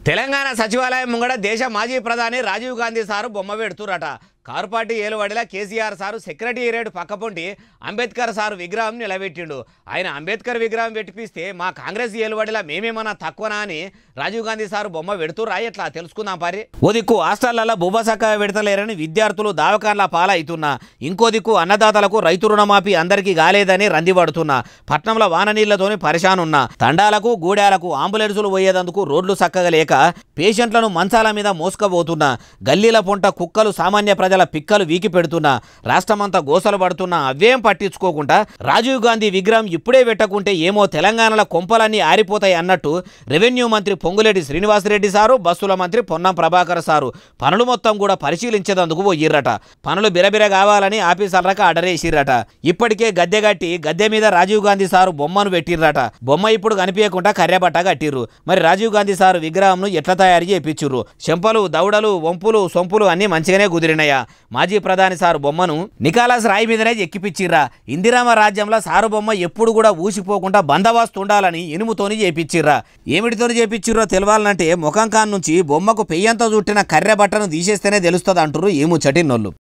తెలంగాణ సచివాలయం ముంగడ దేశ మాజీ ప్రధాని రాజీవ్ గాంధీ సారు బొమ్మ పెడుతురట. కారు పార్టీ ఏలువడిలా కేసీఆర్ సారు సెక్రటేరియట్ పక్కపొంటి అంబేద్కర్ సారు విగ్రహం నిలబెట్టిండు. ఆయన అంబేద్కర్ విగ్రహం పెట్టిపిస్తే మా కాంగ్రెస్ ఏలువడిలా మేమేమన్నా తక్కువనా అని రాజీవ్ గాంధీ సారు బొమ్మ పెడుతురా ఎట్లా తెలుసుకుందాం పారి. ఓ దిక్కు హాస్టళ్లలో బొమ్మ చక్కగా పెడతలేరని విద్యార్థులు దావకాన్ల పాలవుతున్నా, ఇంకో దిక్కు అన్నదాతలకు రైతు రుణమాఫీ అందరికీ కాలేదని రంది పడుతున్నా, పట్నంలో వాన నీళ్లతోని పరిశానున్నా, తండాలకు గూడాలకు అంబులెన్సులు పోయేందుకు రోడ్లు చక్కగా లేక పేషెంట్లను మంచాల మీద మోసుకపోతున్నా, గల్లీల పొంట కుక్కలు సామాన్య ప్రజల పిక్కలు వీకి పెడుతున్నా, రాష్ట్రమంతా గోసలు పడుతున్నా అవేం పట్టించుకోకుండా రాజీవ్ గాంధీ విగ్రహం ఇప్పుడే పెట్టకుంటే ఏమో తెలంగాణలో కొంపలన్నీ ఆరిపోతాయి అన్నట్టు రెవెన్యూ మంత్రి పొంగులేటి శ్రీనివాసరెడ్డి సారు, బస్సుల మంత్రి పొన్నం ప్రభాకర్ సారు పనులు మొత్తం కూడా పరిశీలించేందుకు పోయిర్రట. పనులు బిరబిర కావాలని ఆఫీసర్లకు ఆర్డర్ వేసిర్రట. ఇప్పటికే గద్దె కట్టి గద్దె మీద రాజీవ్ గాంధీ సారు బొమ్మను పెట్టిర్రట. బొమ్మ ఇప్పుడు కనిపించకుండా కర్రెబట్ట కట్టిర్రు. మరి రాజీవ్ గాంధీ సారు విగ్రహంను ఎట్లా తయారు చేయించుర్రు? చెంపలు, దౌడలు, వంపులు, సొంపులు అన్ని మంచిగానే కుదిరినాయా? మాజీ ప్రధాని సారు బొమ్మను నికాలాస్ రాయి మీదనే ఎక్కిపిచ్చిర్రా? ఇందిరామ రాజ్యంలో సారు బొమ్మ ఎప్పుడు కూడా ఊసిపోకుండా బందోబస్తు ఉండాలని ఇనుముతోని చేపిచ్చిర్రా? ఏమిటితోని చేపిచ్చిర్రో తెలవాలంటే ముఖం కాన్ నుంచి బొమ్మకు పెయ్యంతో చుట్టిన కర్రె బట్టను తీసేస్తేనే తెలుస్తుంది అంటారు ఈ ముచ్చటిన్నోళ్ళు.